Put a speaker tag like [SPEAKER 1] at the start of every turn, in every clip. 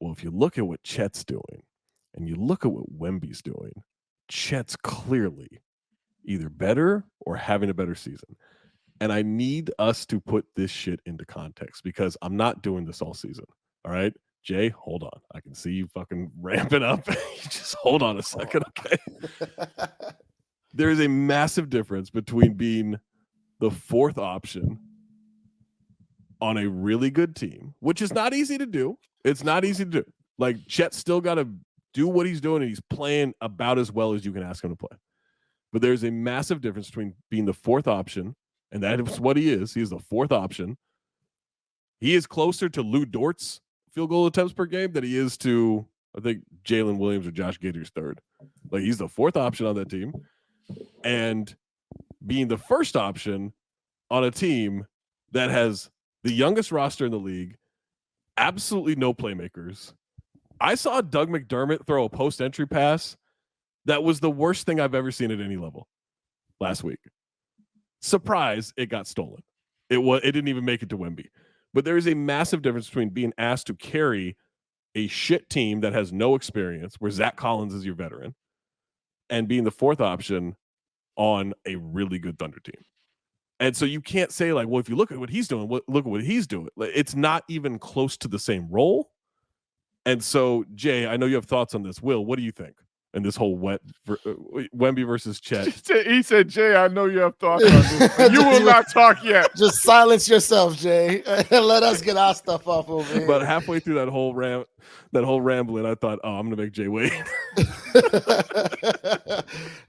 [SPEAKER 1] Well, if you look at what Chet's doing and you look at what Wemby's doing, Chet's clearly either better or having a better season. And I need us to put this shit into context because I'm not doing this all season. All right. Jay, hold on. I can see you fucking ramping up. Just hold on a second, okay? There is a massive difference between being the fourth option on a really good team, which is not easy to do. It's not easy to do. Like, Chet's still got to do what he's doing, and he's playing about as well as you can ask him to play. But there's a massive difference between being the fourth option, and that is what he is. He is the fourth option. He is closer to Lou Dort's field goal attempts per game than he is to, I think, Jalen Williams or Josh Giddey's third. Like, he's the fourth option on that team. And being the first option on a team that has the youngest roster in the league, absolutely no playmakers. I saw Doug McDermott throw a post-entry pass that was the worst thing I've ever seen at any level last week. Surprise, it got stolen. It didn't even make it to Wemby. But there is a massive difference between being asked to carry a shit team that has no experience, where Zach Collins is your veteran, and being the fourth option on a really good Thunder team. And so you can't say, like, well, if you look at what he's doing, look at what he's doing. It's not even close to the same role. And so, Jay, I know you have thoughts on this. Will, what do you think? And this whole Wemby versus Chet.
[SPEAKER 2] He said, Jay, I know you have thoughts on this. You will not talk yet.
[SPEAKER 3] Just silence yourself, Jay, and let us get our stuff off over here.
[SPEAKER 1] But halfway through that whole rambling, I thought, oh, I'm gonna make Jay wait.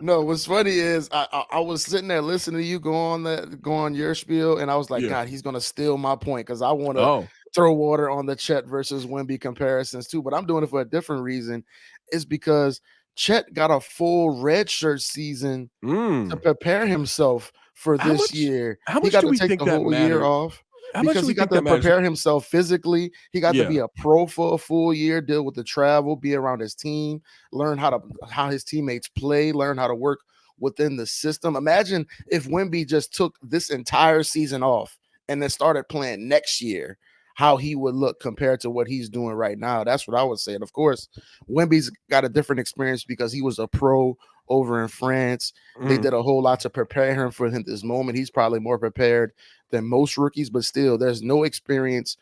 [SPEAKER 3] No, what's funny is I was sitting there listening to you go on your spiel, and I was like, God, he's gonna steal my point because I want to throw water on the Chet versus Wemby comparisons too. But I'm doing it for a different reason. It's because Chet got a full redshirt season to prepare himself for this year.
[SPEAKER 1] How much
[SPEAKER 3] he got
[SPEAKER 1] do
[SPEAKER 3] to
[SPEAKER 1] we
[SPEAKER 3] take
[SPEAKER 1] think
[SPEAKER 3] the
[SPEAKER 1] that
[SPEAKER 3] whole
[SPEAKER 1] matters?
[SPEAKER 3] year off
[SPEAKER 1] How much
[SPEAKER 3] because
[SPEAKER 1] do we
[SPEAKER 3] he got
[SPEAKER 1] think
[SPEAKER 3] to
[SPEAKER 1] that
[SPEAKER 3] prepare
[SPEAKER 1] matters?
[SPEAKER 3] himself physically. He got to be a pro for a full year, deal with the travel, be around his team, learn how his teammates play, learn how to work within the system. Imagine if Wemby just took this entire season off and then started playing next year, how he would look compared to what he's doing right now. That's what I would say. And of course, Wemby's got a different experience because he was a pro over in France. They did a whole lot to prepare him for this moment. He's probably more prepared than most rookies, but still, there's no experience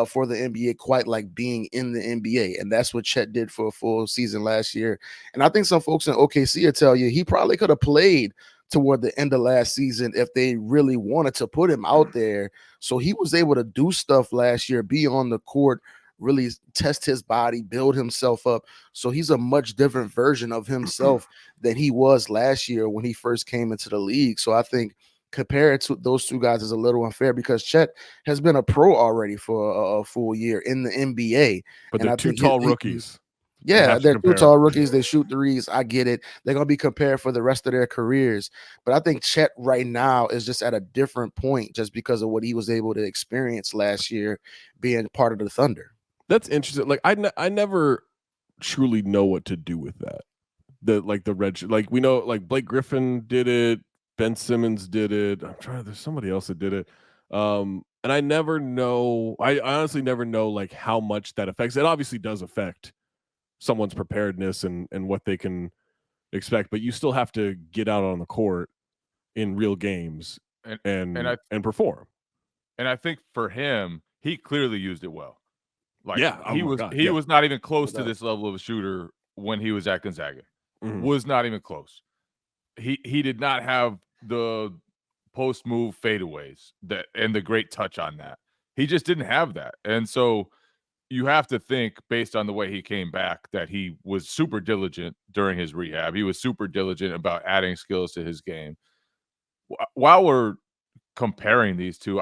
[SPEAKER 3] for the NBA quite like being in the NBA. And that's what Chet did for a full season last year. And I think some folks in OKC will tell you he probably could have played toward the end of last season if they really wanted to put him out there. So he was able to do stuff last year, be on the court, really test his body, build himself up. So he's a much different version of himself than he was last year when he first came into the league. So I think compared to those two guys is a little unfair because Chet has been a pro already for a full year in the NBA.
[SPEAKER 1] But they're two tall rookies.
[SPEAKER 3] Yeah, they're two tall rookies. They shoot threes. I get it. They're going to be compared for the rest of their careers. But I think Chet right now is just at a different point just because of what he was able to experience last year being part of the Thunder.
[SPEAKER 1] That's interesting. Like, I never truly know what to do with that. The red, like, we know, like, Blake Griffin did it. Ben Simmons did it. There's somebody else that did it. And I never know. I honestly never know, like, how much that affects. It obviously does affect someone's preparedness and what they can expect, but you still have to get out on the court in real games and perform.
[SPEAKER 2] And I think for him, he clearly used it well. Like,
[SPEAKER 1] he
[SPEAKER 2] was not even close to this level of a shooter when he was at Gonzaga. Was not even close. He did not have the post move fadeaways and the great touch on that. He just didn't have that. And so you have to think, based on the way he came back, that he was super diligent during his rehab. He was super diligent about adding skills to his game. While we're comparing these two,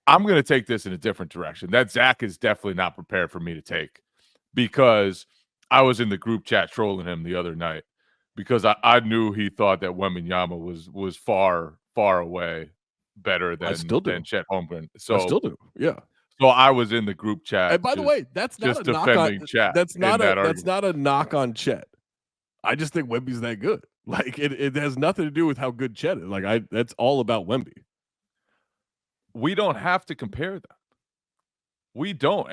[SPEAKER 2] I'm going to take this in a different direction. That Zach is definitely not prepared for me to take, because I was in the group chat trolling him the other night because I knew he thought that Wembanyama was far, far away better than Chet Holmgren. So
[SPEAKER 1] I still do. Yeah.
[SPEAKER 2] So I was in the group chat.
[SPEAKER 1] And by the way, that's not a knock on Chet. That's not a knock on Chet. I just think Wemby's that good. Like, it has nothing to do with how good Chet is. Like, that's all about Wemby.
[SPEAKER 2] We don't have to compare that. We don't.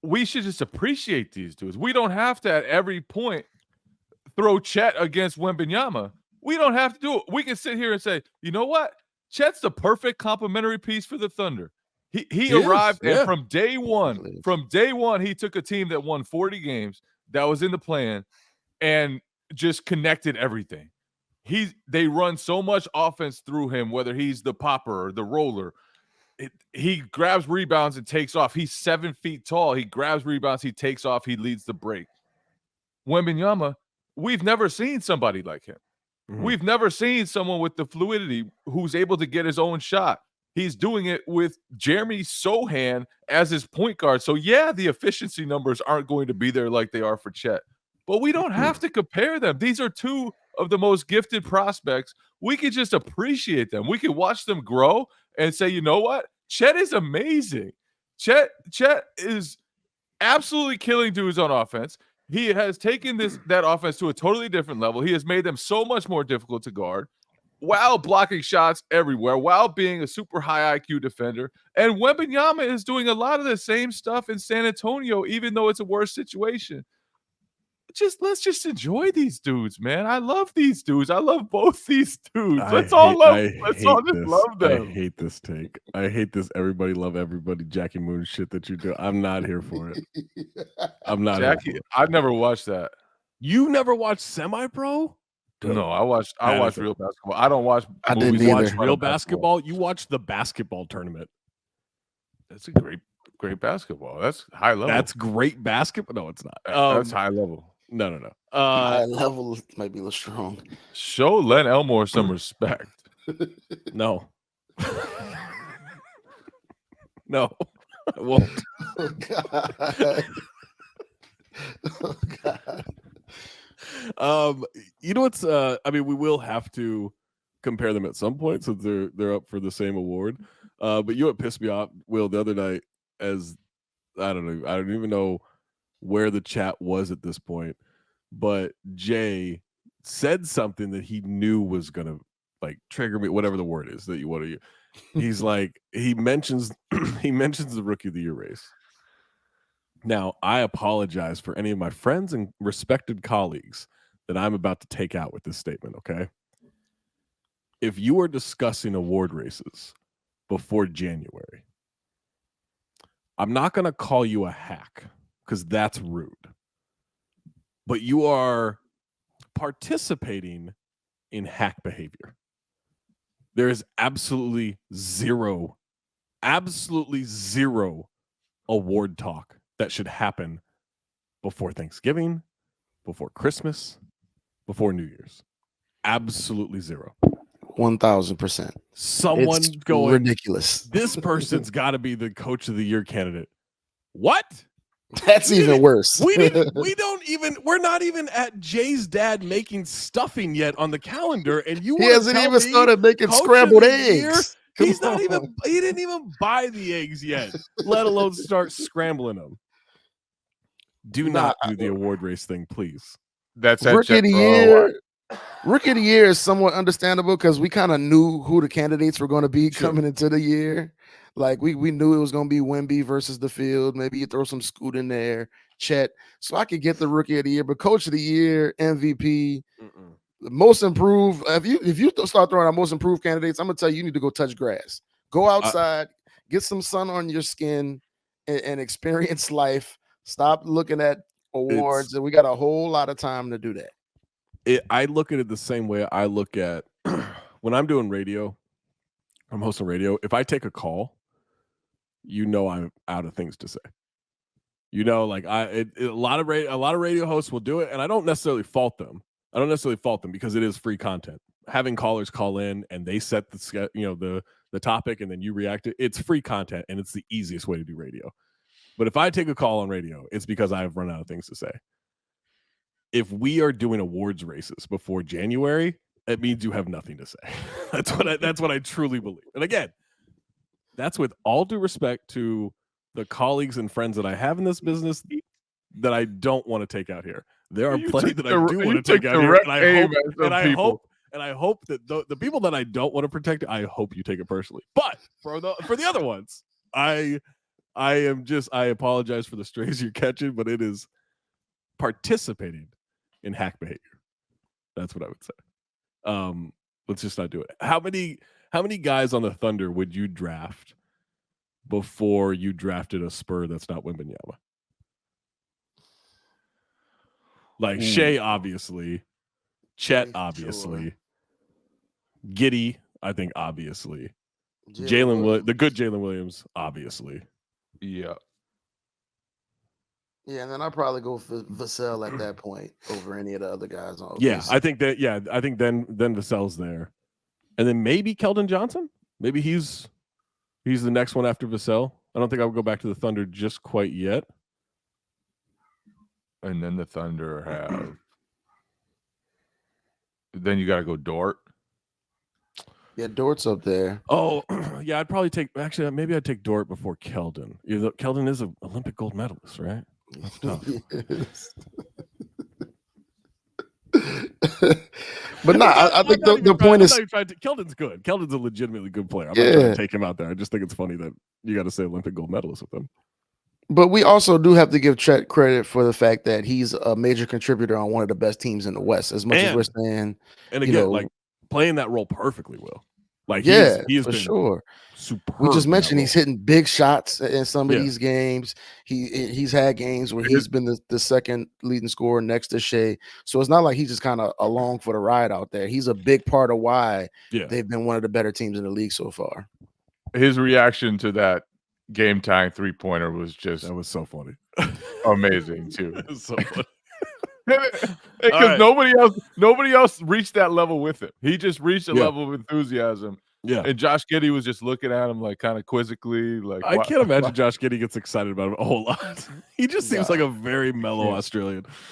[SPEAKER 2] we should just appreciate these dudes. We don't have to at every point throw Chet against Wembanyama. We don't have to do it. We can sit here and say, you know what? Chet's the perfect complementary piece for the Thunder. He arrived, and from day one, he took a team that won 40 games, that was in the play-in, and just connected everything. They run so much offense through him, whether he's the popper or the roller. He grabs rebounds and takes off. He's 7 feet tall. He grabs rebounds, he takes off, he leads the break. Wembanyama, we've never seen somebody like him. Mm-hmm. We've never seen someone with the fluidity who's able to get his own shot. He's doing it with Jeremy Sohan as his point guard. So, yeah, the efficiency numbers aren't going to be there like they are for Chet. But we don't have to compare them. These are two of the most gifted prospects. We can just appreciate them. We can watch them grow and say, you know what? Chet is amazing. Chet is absolutely killing dudes on offense. He has taken that offense to a totally different level. He has made them so much more difficult to guard while blocking shots everywhere, while being a super high IQ defender. And Wembanyama is doing a lot of the same stuff in San Antonio, even though it's a worse situation. Let's just enjoy these dudes, man. I love these dudes. I love both these dudes. Let's all just love them.
[SPEAKER 1] I hate this take. I hate this everybody love everybody Jackie Moon shit that you do. I'm not here for it. I'm not
[SPEAKER 2] Jackie. I've never watched that.
[SPEAKER 1] You never watched Semi-Pro?
[SPEAKER 2] No, I watched real basketball. I don't watch movies.
[SPEAKER 1] You watch real basketball? You watch the basketball tournament.
[SPEAKER 2] That's a great basketball. That's high level.
[SPEAKER 1] That's great basketball. No, it's not.
[SPEAKER 2] That's high level.
[SPEAKER 1] No.
[SPEAKER 3] High level might be a little strong.
[SPEAKER 2] Show Len Elmore some respect.
[SPEAKER 1] No. No, I won't.
[SPEAKER 3] Oh, God. Oh, God.
[SPEAKER 1] You know what's I mean, we will have to compare them at some point since they're up for the same award. But you know what pissed me off, Will, the other night, as I don't even know where the chat was at this point, but Jay said something that he knew was gonna like trigger me, whatever the word is that you want to use. He's like, he mentions the Rookie of the Year race. Now, I apologize for any of my friends and respected colleagues that I'm about to take out with this statement, okay? If you are discussing award races before January, I'm not going to call you a hack because that's rude. But you are participating in hack behavior. There is absolutely zero award talk that should happen before Thanksgiving, before Christmas, before New Year's. Absolutely zero.
[SPEAKER 3] 1,000%.
[SPEAKER 1] Someone
[SPEAKER 3] it's
[SPEAKER 1] going
[SPEAKER 3] ridiculous.
[SPEAKER 1] This person's got to be the Coach of the Year candidate. What?
[SPEAKER 3] That's even worse.
[SPEAKER 1] We're not even at Jay's dad making stuffing yet on the calendar, and he
[SPEAKER 3] hasn't even started making scrambled eggs.
[SPEAKER 1] He didn't even buy the eggs yet, let alone start scrambling them. Do not do the award race thing, please.
[SPEAKER 2] That's
[SPEAKER 3] Rookie of the Year. Rookie of the Year is somewhat understandable because we kind of knew who the candidates were going to be coming into the year. Like we knew it was going to be Wemby versus the field. Maybe you throw some Scoot in there, Chet. So I could get the Rookie of the Year, but Coach of the Year, MVP, most improved. If you start throwing out most improved candidates, I'm gonna tell you need to go touch grass. Go outside, get some sun on your skin, and experience life. Stop looking at awards, and we got a whole lot of time to do that.
[SPEAKER 1] I look at it the same way I look at when I'm doing radio. I'm hosting radio. If I take a call, I'm out of things to say. Like a lot of radio hosts will do it, and I don't necessarily fault them. Because it is free content. Having callers call in and they set the topic and then you react to it. It's free content and it's the easiest way to do radio. But if I take a call on radio, it's because I've run out of things to say. If we are doing awards races before January, it means you have nothing to say. That's what I truly believe. And again, that's with all due respect to the colleagues and friends that I have in this business that I don't want to take out here. There are plenty that I do want to take out here, and I hope that the people that I don't want to protect, I hope you take it personally. But for the other ones, I I apologize for the strays you're catching, but it is participating in hack behavior. That's what I would say. Let's just not do it. How many guys on the Thunder would you draft before you drafted a Spur that's not Wembanyama? Like Shea, obviously. Chet, obviously.
[SPEAKER 3] Sure.
[SPEAKER 1] Giddey, I think, obviously. The good Jalen Williams, obviously.
[SPEAKER 2] Yeah.
[SPEAKER 3] Yeah, and then I'd probably go for Vassell at that point over any of the other guys on OKC.
[SPEAKER 1] Yeah, I think then Vassell's there. And then maybe Keldon Johnson. Maybe he's the next one after Vassell. I don't think I would go back to the Thunder just quite yet.
[SPEAKER 2] And then the Thunder have. Then you got to go Dort.
[SPEAKER 3] Yeah, Dort's up there.
[SPEAKER 1] Oh, yeah, I'd probably maybe I'd take Dort before Keldon. Keldon is an Olympic gold medalist, right? That's tough.
[SPEAKER 3] Yes. But no, I think the point is
[SPEAKER 1] Keldon's good. Keldon's a legitimately good player. I'm not trying to take him out there. I just think it's funny that you got to say Olympic gold medalist with him.
[SPEAKER 3] But we also do have to give Chet credit for the fact that he's a major contributor on one of the best teams in the West. As much as we're saying,
[SPEAKER 1] and again, like playing that role perfectly, Will. Like
[SPEAKER 3] he has
[SPEAKER 1] been
[SPEAKER 3] sure.
[SPEAKER 1] Superb.
[SPEAKER 3] We just mentioned he's hitting big shots in some of these games. He's had games where he's been the second leading scorer next to Shea. So it's not like he's just kind of along for the ride out there. He's a big part of why they've been one of the better teams in the league so far.
[SPEAKER 2] His reaction to that game tying 3-pointer was
[SPEAKER 1] so funny,
[SPEAKER 2] amazing too.
[SPEAKER 1] It was so funny.
[SPEAKER 2] Because nobody else reached that level with him. He just reached a level of enthusiasm.
[SPEAKER 1] Yeah,
[SPEAKER 2] and Josh Giddey was just looking at him like kind of quizzically. Like
[SPEAKER 1] I can't imagine Josh Giddey gets excited about him a whole lot. He just seems like a very mellow Australian.